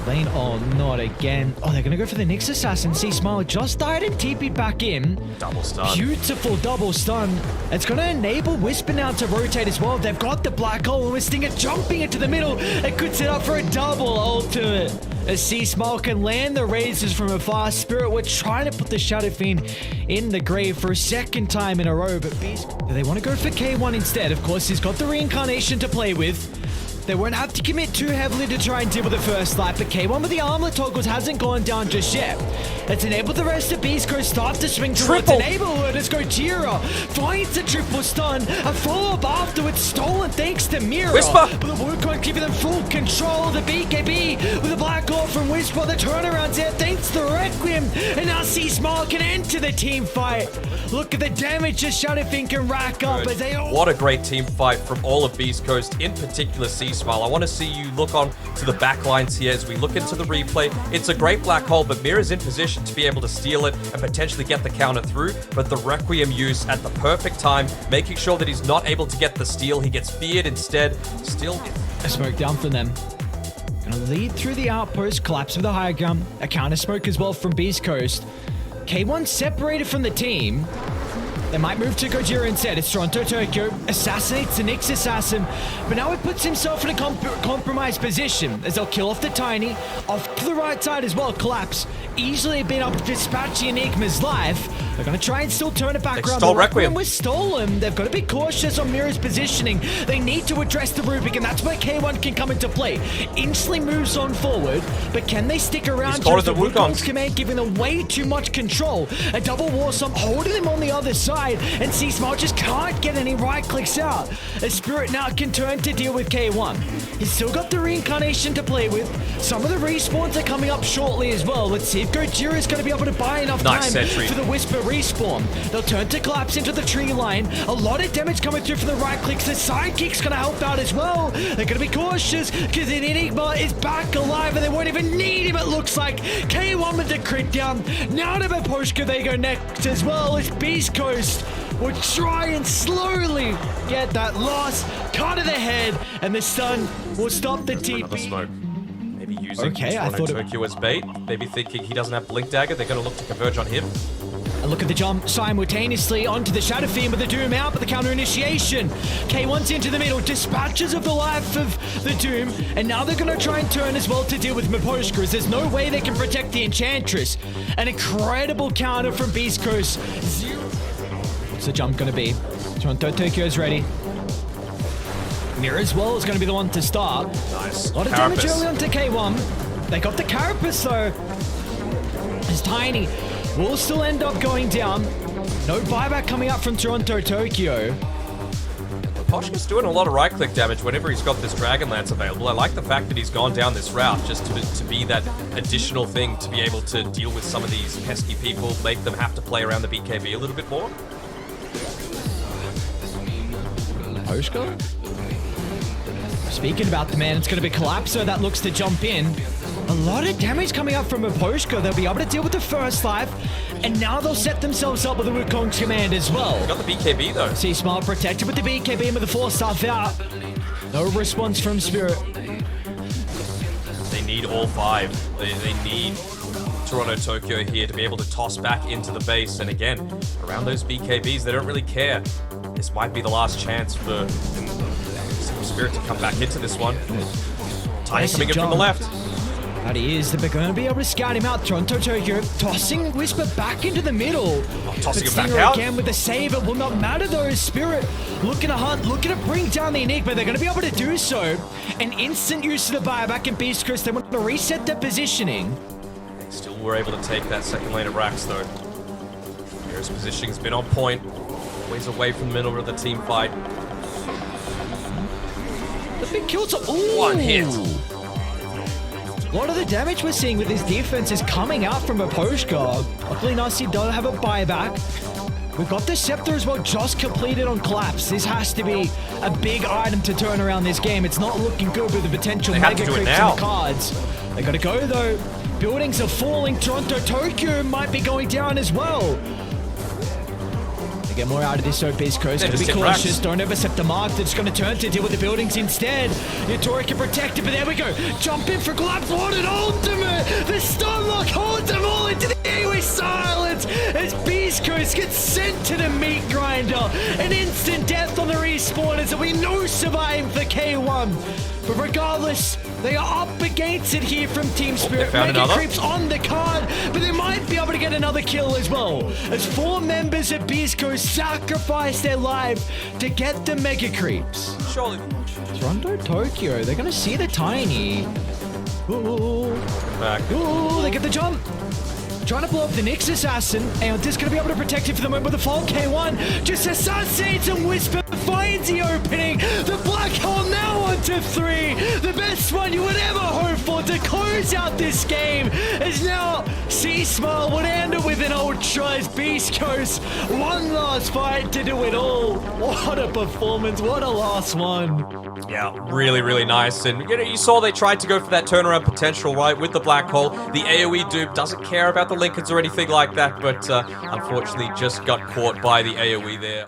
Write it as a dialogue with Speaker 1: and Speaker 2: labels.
Speaker 1: Lane, oh, not again. Oh, they're gonna go for the Nyx Assassin. See, Smile just died and TP'd back in.
Speaker 2: Double stun.
Speaker 1: Beautiful double stun. It's gonna enable Whisper now to rotate as well. They've got the black hole, and we're Stinger jumping into the middle. It could set up for a double ultimate. As Sea Smile can land the razors from afar. Spirit, we're trying to put the Shadow Fiend in the grave for a second time in a row, but Beast, do they want to go for K1 instead? Of course, he's got the reincarnation to play with. They won't have to commit too heavily to try and deal with the first life, but K1 with the armlet toggles hasn't gone down just yet. It's enabled the rest of Beast Coast start to swing towards enable her. Let's go Jira. Finds a triple stun. A follow-up afterwards stolen thanks to Mira.
Speaker 2: Whisper.
Speaker 1: But the Wukong giving them full control. The BKB with a black hole from Whisper. The turnaround's there thanks to Requiem. And now Sea Smile can enter the team fight. Look at the damage that Shadow Fiend can rack up as they all...
Speaker 2: What a great team fight from all of Beast Coast, in particular Sea Smile. I want to see you look on to the back lines here as we look into the replay. It's a great black hole, but Mira's in position to be able to steal it and potentially get the counter through, but the Requiem use at the perfect time, making sure that he's not able to get the steal. He gets feared instead. Still...
Speaker 1: A smoke down from them. Gonna lead through the outpost, collapse with the high ground. A counter smoke as well from Beast Coast. K1 separated from the team. They might move to Gojira instead. It's Toronto Tokyo. Assassinates the Nyx Assassin. But now he puts himself in a compromised position as they'll kill off the Tiny. Off to the right side as well. Collapse. Easily been able to dispatch the Enigma's life. They're going to try and still turn it back around.
Speaker 2: Stole Requiem.
Speaker 1: Was stolen. They've got to be cautious on Mira's positioning. They need to address the Rubik, and that's where K1 can come into play. Instantly moves on forward, but can they stick around?
Speaker 2: He's the
Speaker 1: Wukong's command giving them way too much control. A double war stomp holding them on the other side, and Sea Smile just can't get any right clicks out. A Spirit now can turn to deal with K1. He's still got the reincarnation to play with. Some of the respawns are coming up shortly as well. Let's see if Gojira is going to be able to buy enough time for the Whisper respawn. They'll turn to collapse into the tree line. A lot of damage coming through from the right clicks. The sidekick's going to help out as well. They're going to be cautious because the Enigma is back alive and they won't even need him, it looks like. K1 with the crit down. Now to Miposhka they go next as well as Beast Coast will try and slowly get that loss. Cut to the head and the stun will stop the TP.
Speaker 2: Another smoke. Maybe using
Speaker 1: Toronto
Speaker 2: Tokyo as bait. Maybe thinking he doesn't have Blink Dagger. They're going to look to converge on him.
Speaker 1: And look at the jump simultaneously onto the Shadow Fiend with the Doom out, but the counter initiation. K1's into the middle, dispatches of the life of the Doom, and now they're going to try and turn as well to deal with Miposhka, as there's no way they can protect the Enchantress. An incredible counter from Beast Coast. What's the jump going to be? Toronto Tokyo's ready. Mira as well is going to be the one to start.
Speaker 2: Nice.
Speaker 1: A lot of damage early onto K1. They got the Carapace though. It's Tiny. Will still end up going down. No buyback coming up from Toronto Tokyo.
Speaker 2: Poshka's doing a lot of right-click damage whenever he's got this Dragon Lance available. I like the fact that he's gone down this route just to be that additional thing to be able to deal with some of these pesky people, make them have to play around the BKB a little bit more.
Speaker 1: Poshka? Speaking about the man, it's going to be Collapso that looks to jump in. A lot of damage coming up from Miposhka. They'll be able to deal with the first life, and now they'll set themselves up with the Wukong's command as well.
Speaker 2: Got the BKB though.
Speaker 1: Sea Smile protected with the BKB and with the 4-star out. No response from Spirit.
Speaker 2: They need all 5. They need Toronto Tokyo here to be able to toss back into the base, and again, around those BKBs, they don't really care. This might be the last chance for Spirit to come back into this one. Tiny coming in from the left.
Speaker 1: That he is. They're going to be able to scout him out. Toronto Tokyo tossing Whisper back into the middle.
Speaker 2: Tossing him back out.
Speaker 1: Again with the save. It will not matter though. Spirit looking to hunt, looking to bring down the Enigma. They're going to be able to do so. An instant use of the buyback in Beast Coast. They want to reset their positioning.
Speaker 2: Still were able to take that second lane of racks though. Mira's positioning has been on point. Always away from the middle of the team fight.
Speaker 1: The big kills are... Ooh.
Speaker 2: One hit.
Speaker 1: A lot of the damage we're seeing with this defense is coming out from Miposhka. Luckily, Nasi does have a buyback. We've got the Scepter as well, just completed on Collapse. This has to be a big item to turn around this game. It's not looking good with the potential mega creeps in the cards. They gotta go though. Buildings are falling. Toronto Tokyo might be going down as well. get more out of this, so Beast Coast.
Speaker 2: They're
Speaker 1: Gotta be
Speaker 2: just
Speaker 1: cautious.
Speaker 2: racks.
Speaker 1: Don't overstep the mark. That's going to turn to deal with the buildings instead. Yatori can protect it, but there we go. Jump in for collapse. What an ultimate! The stun lock holds them all into the AoE silence as Beast Coast gets sent to the meat grinder. An instant death on the respawners, and we know survive for K1. But regardless, they are up against it here from Team Spirit.
Speaker 2: found
Speaker 1: Mega
Speaker 2: another.
Speaker 1: Creeps on the card, but they might be able to get another kill as well. As 4 members of Beast Coast sacrifice their life to get the Mega Creeps.
Speaker 2: Surely.
Speaker 1: Toronto, Tokyo, they're gonna see the Tiny. Ooh,
Speaker 2: Back.
Speaker 1: ooh, they get the jump. Trying to blow up the Nyx Assassin, and just gonna be able to protect it for the moment with the fall K1. Just assassinates and Whisper finds the opening. The black hole now onto 3. The best one you would ever hope for to close out this game is now C-Smile would end it with an ultra as Beast Coast. One last fight to do it all. What a performance, what a last one.
Speaker 2: Yeah, really, really nice. And you know, you saw they tried to go for that turnaround potential, right, with the black hole. The AoE dupe doesn't care about the Lincolns or anything like that, but unfortunately just got caught by the AoE there.